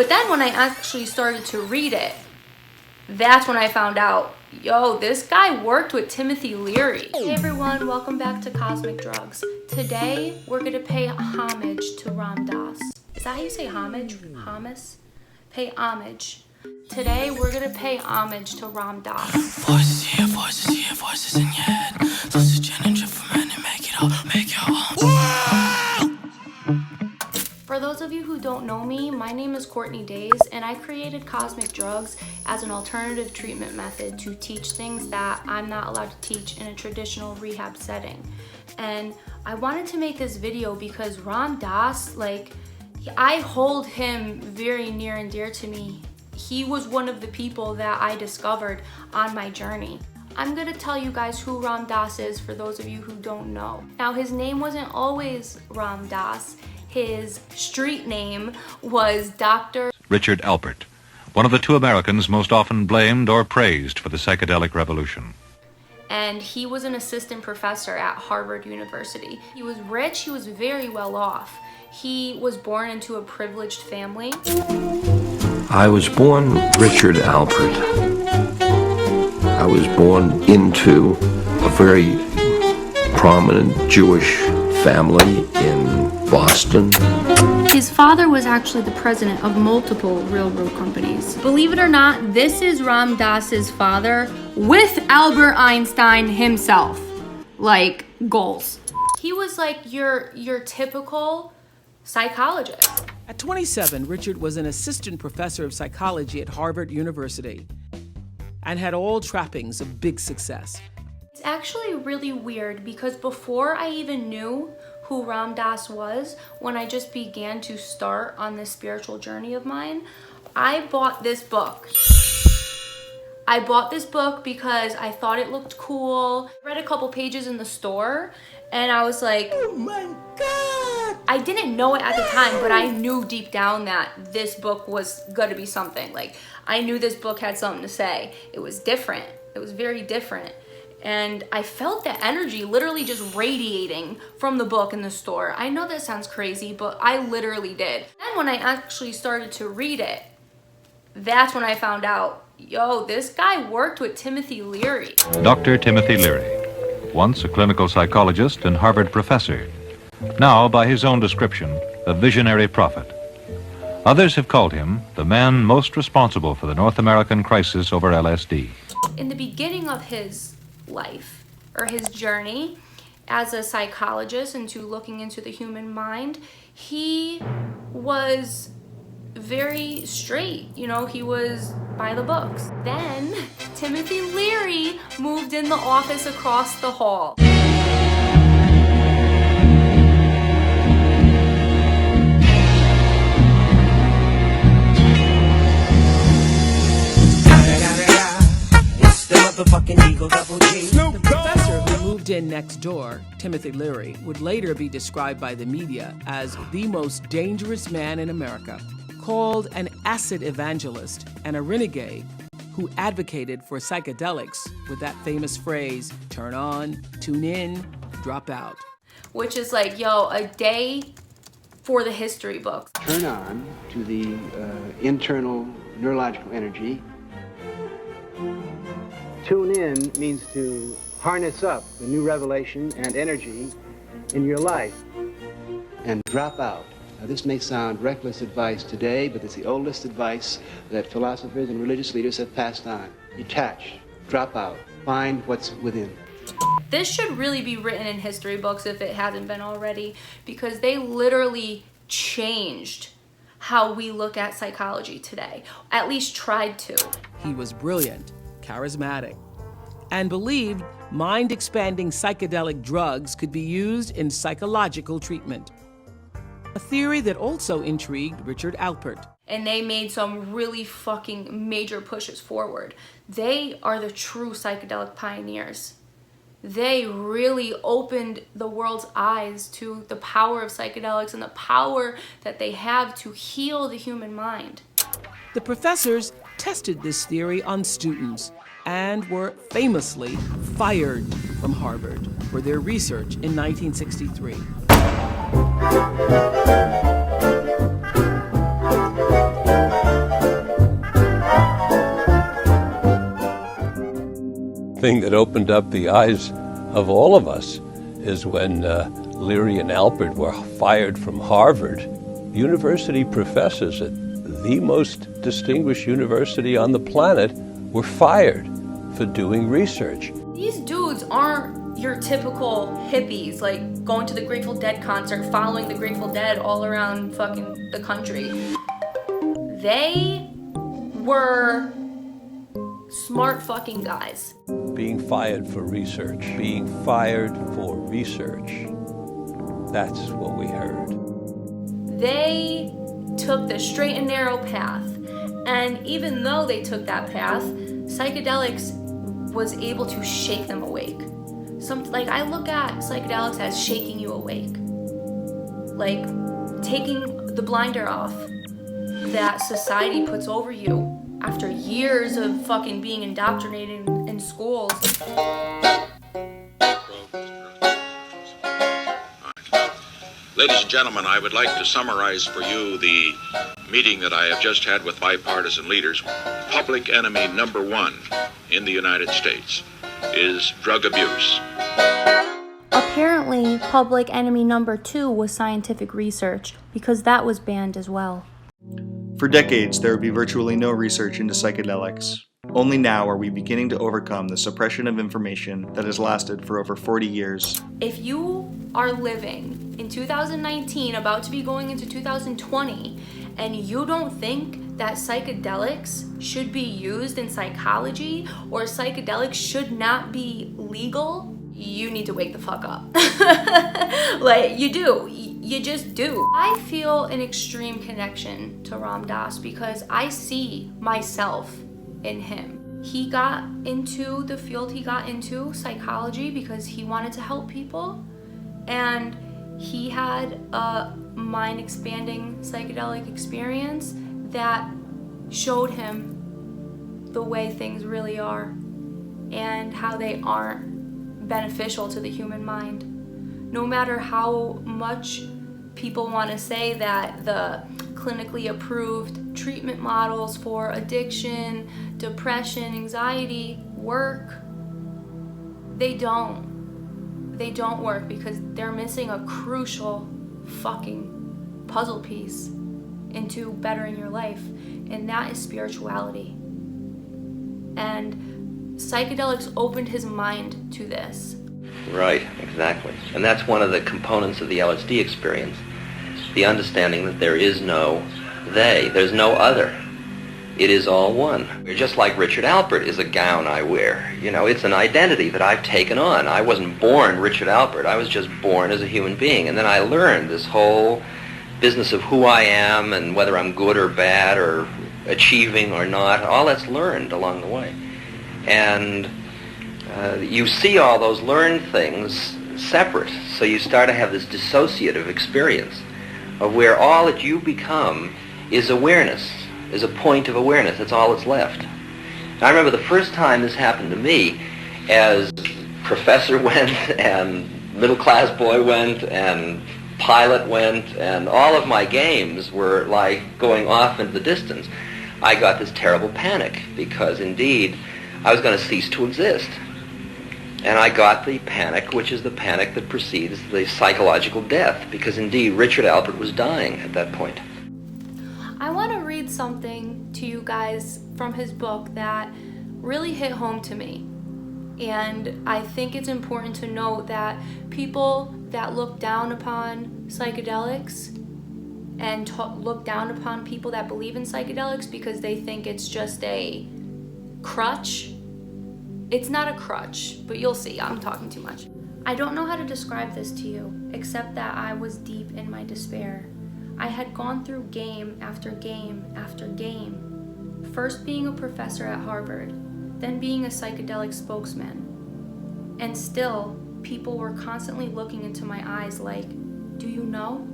But then when I actually started to read it, that's when I found out, yo, this guy worked with Timothy Leary. Hey everyone, welcome back to Cosmic Drugs. Today, we're gonna pay homage to Ram Dass. Is that how you say homage? Hamas? Pay homage. Today, we're gonna pay homage to Ram Dass. Voices here, voices in your head. Sausage and ginger for men and make it all, make your own. For those of you who don't know me, my name is Courtney Days, and I created Cosmic Drugs as an alternative treatment method to teach things that I'm not allowed to teach in a traditional rehab setting. And I wanted to make this video because Ram Dass, I hold him very near and dear to me. He was one of the people that I discovered on my journey. I'm gonna tell you guys who Ram Dass is for those of you who don't know. Now, his name wasn't always Ram Dass. His street name was Dr. Richard Alpert, one of the two Americans most often blamed or praised for the psychedelic revolution. And he was an assistant professor at Harvard University. He was rich, he was very well off. He was born into a privileged family. I was born Richard Alpert. I was born into a very prominent Jewish family in Boston. His father was actually the president of multiple railroad companies. Believe it or not, this is Ram Dass's father with Albert Einstein himself. Like, goals. He was like your typical psychologist. At 27, Richard was an assistant professor of psychology at Harvard University and had all trappings of big success. It's actually really weird because before I even knew who Ram Dass was, when I just began to start on this spiritual journey of mine, I bought this book. I bought this book because I thought it looked cool. I read a couple pages in the store and I was like, oh my God. I didn't know it at the time, but I knew deep down that this book was gonna be something. Like, I knew this book had something to say. It was different. It was very different. And I felt the energy literally just radiating from the book in the store. I know that sounds crazy, but I literally did. And when I actually started to read it, that's when I found out, yo, this guy worked with Timothy Leary. Dr. Timothy Leary, once a clinical psychologist and Harvard professor, now, by his own description, a visionary prophet. Others have called him the man most responsible for the North American crisis over LSD. In the beginning of his life, or his journey as a psychologist into looking into the human mind, he was very straight, you know, he was by the books. Then Timothy Leary moved in the office across the hall. The professor who moved in next door, Timothy Leary, would later be described by the media as the most dangerous man in America, called an acid evangelist and a renegade who advocated for psychedelics with that famous phrase, turn on, tune in, drop out. Which is like, yo, a day for the history books. Turn on to the internal neurological energy. Tune in means to harness up the new revelation and energy in your life. And drop out. Now, this may sound reckless advice today, but it's the oldest advice that philosophers and religious leaders have passed on. Detach, drop out, find what's within. This should really be written in history books if it hasn't been already, because they literally changed how we look at psychology today, at least tried to. He was brilliant, charismatic, and believed mind-expanding psychedelic drugs could be used in psychological treatment. A theory that also intrigued Richard Alpert. And they made some really fucking major pushes forward. They are the true psychedelic pioneers. They really opened the world's eyes to the power of psychedelics and the power that they have to heal the human mind. The professors tested this theory on students and were famously fired from Harvard for their research in 1963. thing that opened up the eyes of all of us is when Leary and Alpert were fired from Harvard. University professors at the most distinguished university on the planet were fired for doing research. These dudes aren't your typical hippies, like going to the Grateful Dead concert, following the Grateful Dead all around fucking the country. They were smart fucking guys. Being fired for research. Being fired for research. That's what we heard. They took the straight and narrow path. And even though they took that path, psychedelics was able to shake them awake. I look at psychedelics as shaking you awake. Like taking the blinder off that society puts over you after years of fucking being indoctrinated in schools. Ladies and gentlemen, I would like to summarize for you the meeting that I have just had with bipartisan leaders. Public enemy number one in the United States is drug abuse. Apparently, public enemy number 2 was scientific research, because that was banned as well. For decades, there would be virtually no research into psychedelics. Only now are we beginning to overcome the suppression of information that has lasted for over 40 years. If you are living in 2019, about to be going into 2020, and you don't think that psychedelics should be used in psychology or psychedelics should not be legal, you need to wake the fuck up. Like, you do. You just do. I feel an extreme connection to Ram Dass because I see myself in him. He got into the field he got into, psychology, because he wanted to help people. And he had a mind-expanding psychedelic experience that showed him the way things really are and how they aren't beneficial to the human mind. No matter how much people want to say that the clinically approved treatment models for addiction, depression, anxiety work, they don't. They don't work because they're missing a crucial fucking puzzle piece into bettering your life, and that is spirituality. And psychedelics opened his mind to this. Right, exactly. And that's one of the components of the LSD experience, the understanding that there is no they, there's no other. It is all one. Just like Richard Alpert is a gown I wear. You know, it's an identity that I've taken on. I wasn't born Richard Alpert. I was just born as a human being. And then I learned this whole business of who I am and whether I'm good or bad or achieving or not. All that's learned along the way. And you see all those learned things separate. So you start to have this dissociative experience of where all that you become is awareness, is a point of awareness. That's all that's left. And I remember the first time this happened to me, as professor went and middle class boy went and pilot went and all of my games were like going off into the distance. I got this terrible panic because indeed I was going to cease to exist. And I got the panic, which is the panic that precedes the psychological death, because indeed Richard Alpert was dying at that point. I want to read something to you guys from his book that really hit home to me. And I think it's important to note that people that look down upon psychedelics and look down upon people that believe in psychedelics because they think it's just a crutch. It's not a crutch, but you'll see, I'm talking too much. I don't know how to describe this to you, except that I was deep in my despair. I had gone through game after game after game. First being a professor at Harvard, then being a psychedelic spokesman. And still, people were constantly looking into my eyes like, do you know?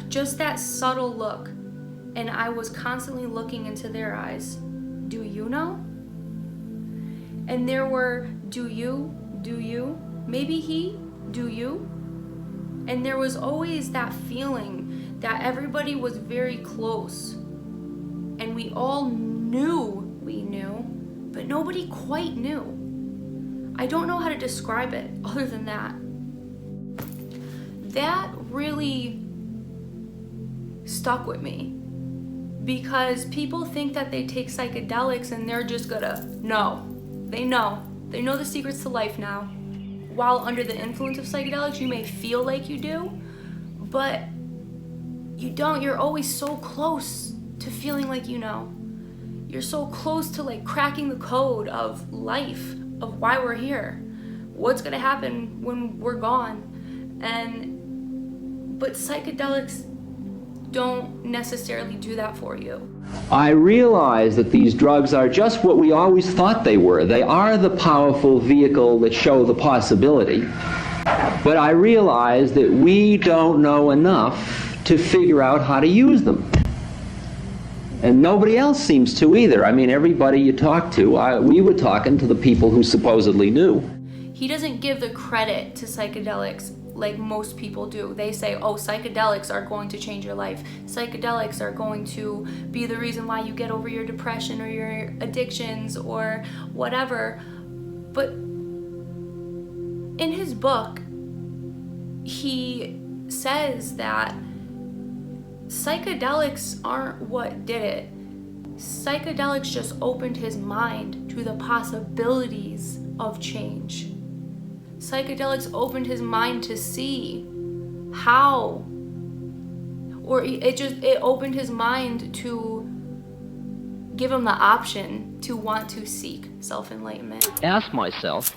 Just that subtle look, and I was constantly looking into their eyes. Do you know? And there were, do you, maybe he, do you? And there was always that feeling that everybody was very close. And we all knew we knew, but nobody quite knew. I don't know how to describe it other than that. That really stuck with me because people think that they take psychedelics and they're just gonna, no, they know the secrets to life now. While under the influence of psychedelics, you may feel like you do, but you don't. You're always so close to feeling like you know. You're so close to like cracking the code of life, of why we're here, what's gonna happen when we're gone. But psychedelics don't necessarily do that for you. I realize that these drugs are just what we always thought they were. They are the powerful vehicle that show the possibility. But I realize that we don't know enough to figure out how to use them. And nobody else seems to either. I mean, everybody you talk to, we were talking to the people who supposedly knew. He doesn't give the credit to psychedelics like most people do. They say, oh, psychedelics are going to change your life. Psychedelics are going to be the reason why you get over your depression or your addictions or whatever. But in his book, he says that psychedelics aren't what did it. Psychedelics just opened his mind to the possibilities of change. Psychedelics opened his mind to see how, or it opened his mind to give him the option to want to seek self-enlightenment. Ask myself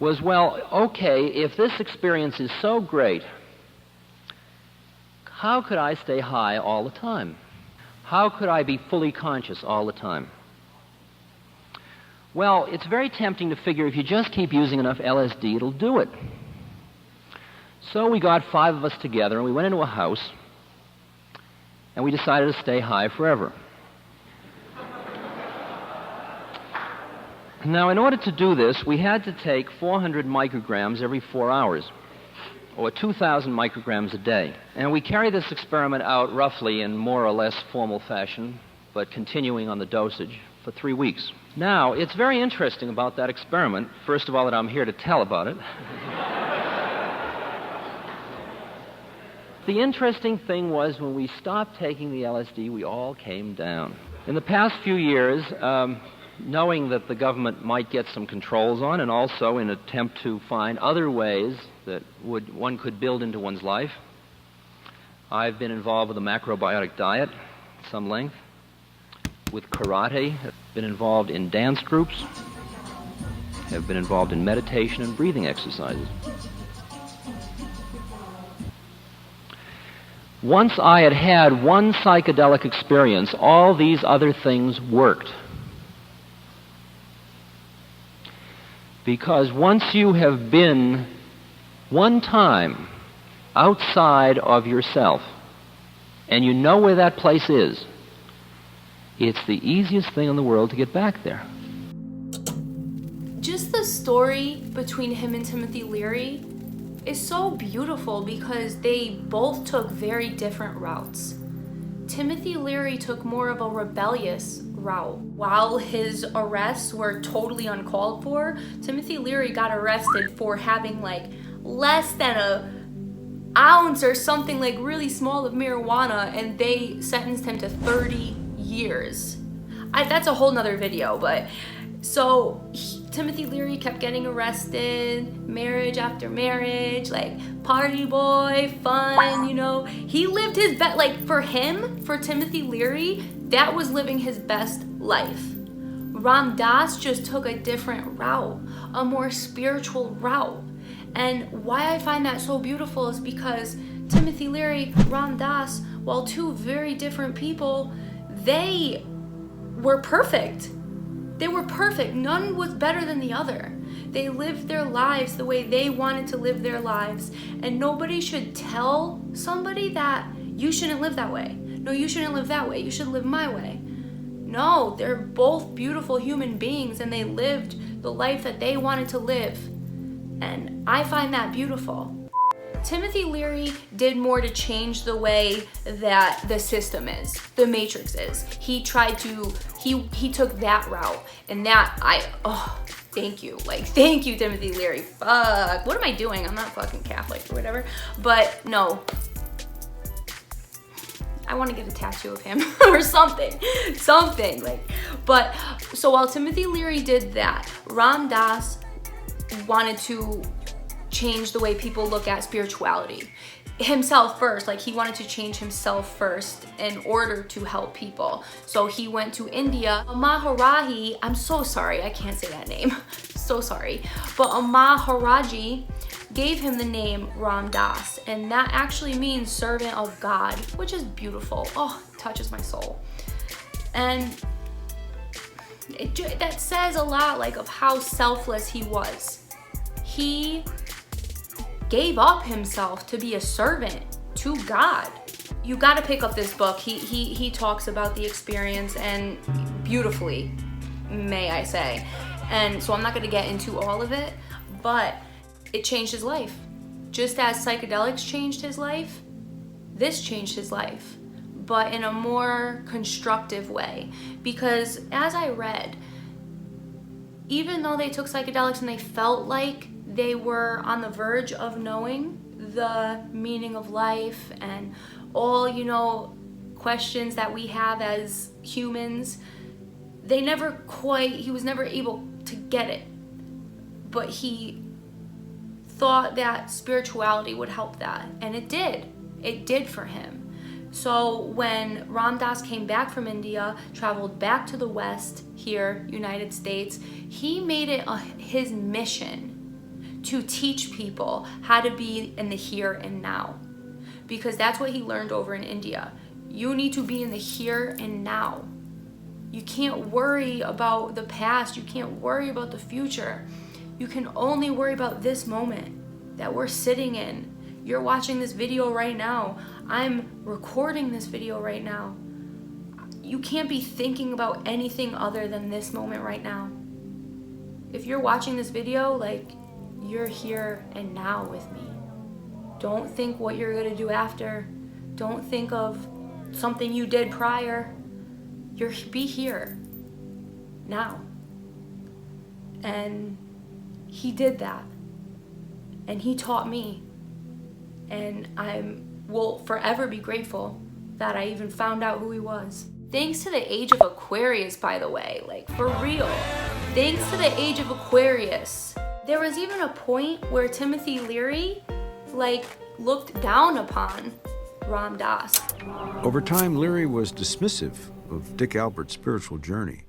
was, well, okay, if this experience is so great, how could I stay high all the time? How could I be fully conscious all the time? Well, it's very tempting to figure if you just keep using enough LSD, it'll do it. So we got 5 of us together and we went into a house and we decided to stay high forever. Now, in order to do this, we had to take 400 micrograms every 4 hours, or 2,000 micrograms a day. And we carried this experiment out roughly in more or less formal fashion, but continuing on the dosage for 3 weeks. Now, it's very interesting about that experiment, first of all, that I'm here to tell about it. The interesting thing was when we stopped taking the LSD, we all came down. In the past few years, knowing that the government might get some controls on, and also in an attempt to find other ways that one could build into one's life, I've been involved with a macrobiotic diet at some length, with karate, have been involved in dance groups, have been involved in meditation and breathing exercises. Once I had had one psychedelic experience, all these other things worked. Because once you have been one time outside of yourself, and you know where that place is, it's the easiest thing in the world to get back there. Just the story between him and Timothy Leary is so beautiful because they both took very different routes. Timothy Leary took more of a rebellious route. While his arrests were totally uncalled for, Timothy Leary got arrested for having like less than an ounce or something like really small of marijuana, and they sentenced him to 30 years. That's a whole nother video, but so Timothy Leary kept getting arrested, marriage after marriage, like party boy, fun, you know. He lived his best, like for him, for Timothy Leary, that was living his best life. Ram Dass just took a different route, a more spiritual route. And why I find that so beautiful is because Timothy Leary, Ram Dass, while two very different people, they were perfect. They were perfect. None was better than the other. They lived their lives the way they wanted to live their lives. And nobody should tell somebody that you shouldn't live that way. No, you shouldn't live that way. You should live my way. No, they're both beautiful human beings and they lived the life that they wanted to live. And I find that beautiful. Timothy Leary did more to change the way that the system is, the matrix is. He tried to, he took that route, and that, thank you. Like, thank you, Timothy Leary. Fuck, what am I doing? I'm not fucking Catholic or whatever. But no, I want to get a tattoo of him or something, like. But so while Timothy Leary did that, Ram Dass wanted to change the way people look at spirituality. Himself first, like he wanted to change himself first in order to help people. So he went to India. A Maharaji, I'm so sorry, I can't say that name, so sorry. But a Maharaji gave him the name Ram Dass, and that actually means servant of God, which is beautiful. Oh, it touches my soul. And that says a lot, like, of how selfless he was. He gave up himself to be a servant to God. You got to pick up this book. He talks about the experience, and beautifully, may I say. And so I'm not going to get into all of it, but it changed his life. Just as psychedelics changed his life, this changed his life, but in a more constructive way. Because as I read, even though they took psychedelics and they felt like they were on the verge of knowing the meaning of life and all, you know, questions that we have as humans, he was never able to get it. But he thought that spirituality would help that, and it did for him. So when Ram Dass came back from India, traveled back to the West here, United States, he made it his mission to teach people how to be in the here and now, because that's what he learned over in India. You need to be in the here and now. You can't worry about the past, you can't worry about the future. You can only worry about this moment that we're sitting in. You're watching this video right now. I'm recording this video right now. You can't be thinking about anything other than this moment right now. If you're watching this video, like, you're here and now with me. Don't think what you're gonna do after. Don't think of something you did prior. Be here now. And he did that. And he taught me. And I will forever be grateful that I even found out who he was. Thanks to the age of Aquarius, by the way, like, for real. Thanks to the age of Aquarius. There was even a point where Timothy Leary, like, looked down upon Ram Dass. Over time, Leary was dismissive of Dick Alpert's spiritual journey.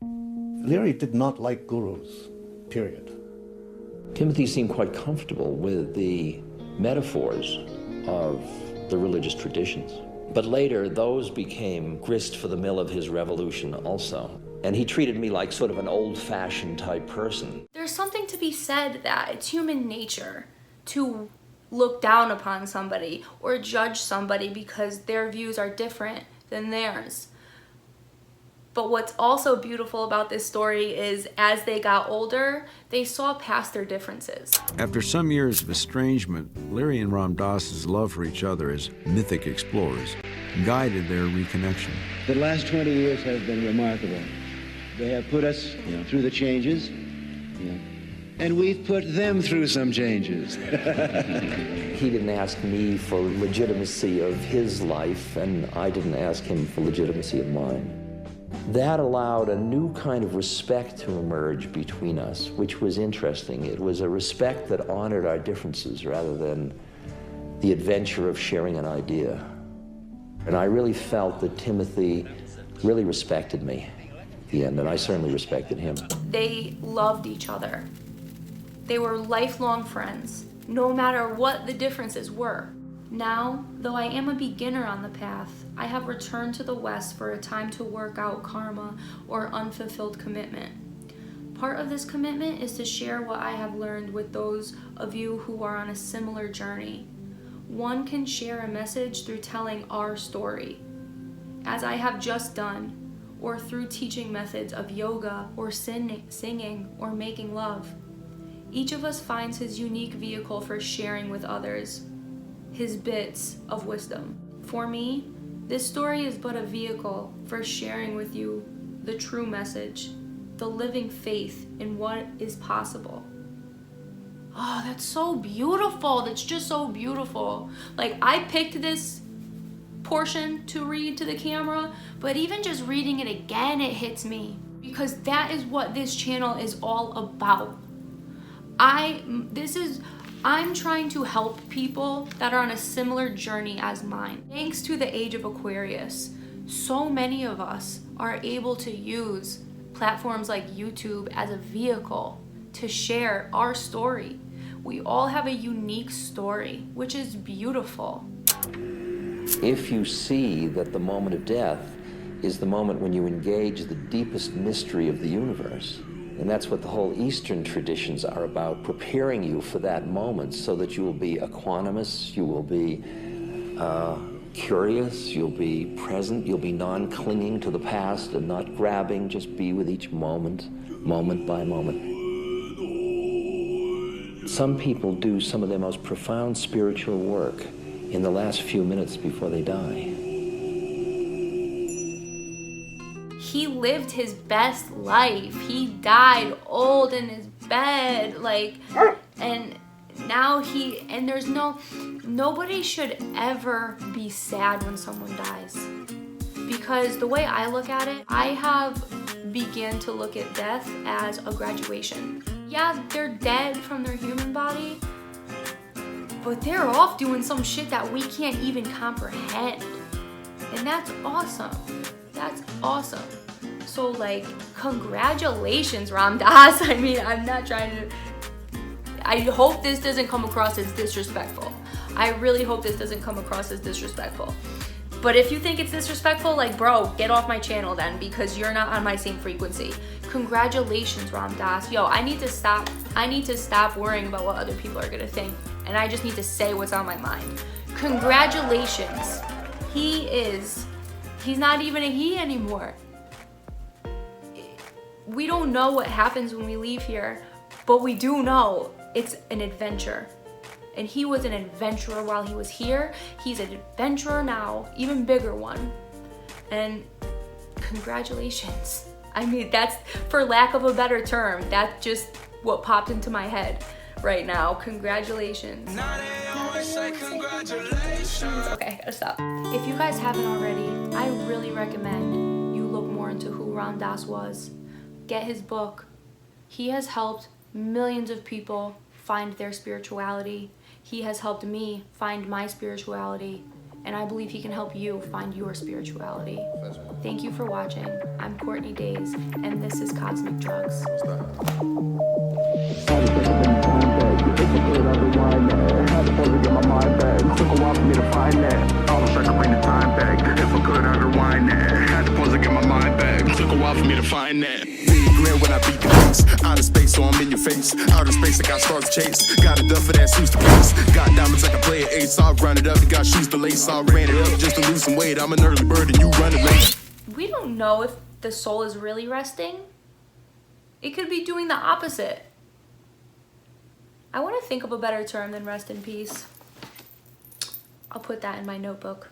Leary did not like gurus, period. Timothy seemed quite comfortable with the metaphors of the religious traditions. But later, those became grist for the mill of his revolution also. And he treated me like sort of an old-fashioned type person. There's something to be said that it's human nature to look down upon somebody or judge somebody because their views are different than theirs. But what's also beautiful about this story is as they got older, they saw past their differences. After some years of estrangement, Leary and Ram Dass's love for each other as mythic explorers guided their reconnection. The last 20 years have been remarkable. They have put us through the changes, and we've put them through some changes. He didn't ask me for legitimacy of his life, and I didn't ask him for legitimacy of mine. That allowed a new kind of respect to emerge between us, which was interesting. It was a respect that honored our differences rather than the adventure of sharing an idea. And I really felt that Timothy really respected me at the end, and I certainly respected him. They loved each other. They were lifelong friends, no matter what the differences were. Now, though I am a beginner on the path, I have returned to the West for a time to work out karma or unfulfilled commitment. Part of this commitment is to share what I have learned with those of you who are on a similar journey. One can share a message through telling our story, as I have just done, or through teaching methods of yoga or singing or making love. Each of us finds his unique vehicle for sharing with others, his bits of wisdom. For me, this story is but a vehicle for sharing with you the true message, the living faith in what is possible. Oh, that's so beautiful. That's just so beautiful. Like, I picked this portion to read to the camera, but even just reading it again, it hits me, because that is what this channel is all about. I'm trying to help people that are on a similar journey as mine. Thanks to the age of Aquarius, so many of us are able to use platforms like YouTube as a vehicle to share our story. We all have a unique story, which is beautiful. If you see that the moment of death is the moment when you engage the deepest mystery of the universe, and that's what the whole Eastern traditions are about, preparing you for that moment so that you will be equanimous, you will be curious, you'll be present, you'll be non-clinging to the past and not grabbing, just be with each moment, moment by moment. Some people do some of their most profound spiritual work in the last few minutes before they die. He lived his best life. He died old in his bed, and now nobody should ever be sad when someone dies. Because the way I look at it, I have began to look at death as a graduation. Yeah, they're dead from their human body, but they're off doing some shit that we can't even comprehend. And that's awesome. That's awesome. So, like, congratulations, Ram Dass. I mean, I'm not trying to... I hope this doesn't come across as disrespectful. I really hope this doesn't come across as disrespectful. But if you think it's disrespectful, like, bro, get off my channel then, because you're not on my same frequency. Congratulations, Ram Dass. Yo, I need to stop worrying about what other people are gonna think, and I just need to say what's on my mind. Congratulations. He's not even a he anymore. We don't know what happens when we leave here, but we do know it's an adventure. And he was an adventurer while he was here. He's an adventurer now, even bigger one. And congratulations. I mean, that's, for lack of a better term, that's just what popped into my head right now. Congratulations. Okay, I gotta stop. If you guys haven't already, I really recommend you look more into who Ram Dass was. Get his book. He has helped millions of people find their spirituality. He has helped me find my spirituality, and I believe he can help you find your spirituality. Thank you for watching. I'm Courtney Days, and this is Cosmic Drugs. When I beat the beast, outer space, so I'm in your face. Outer space, I got stars to chase. Got a duff for that suits to place. Got diamonds like I play an ace. I'll run it up. You got shoes to lace. I'll ran it up just to lose some weight. I'm an early bird and you running late. We don't know if the soul is really resting. It could be doing the opposite. I want to think of a better term than rest in peace. I'll put that in my notebook.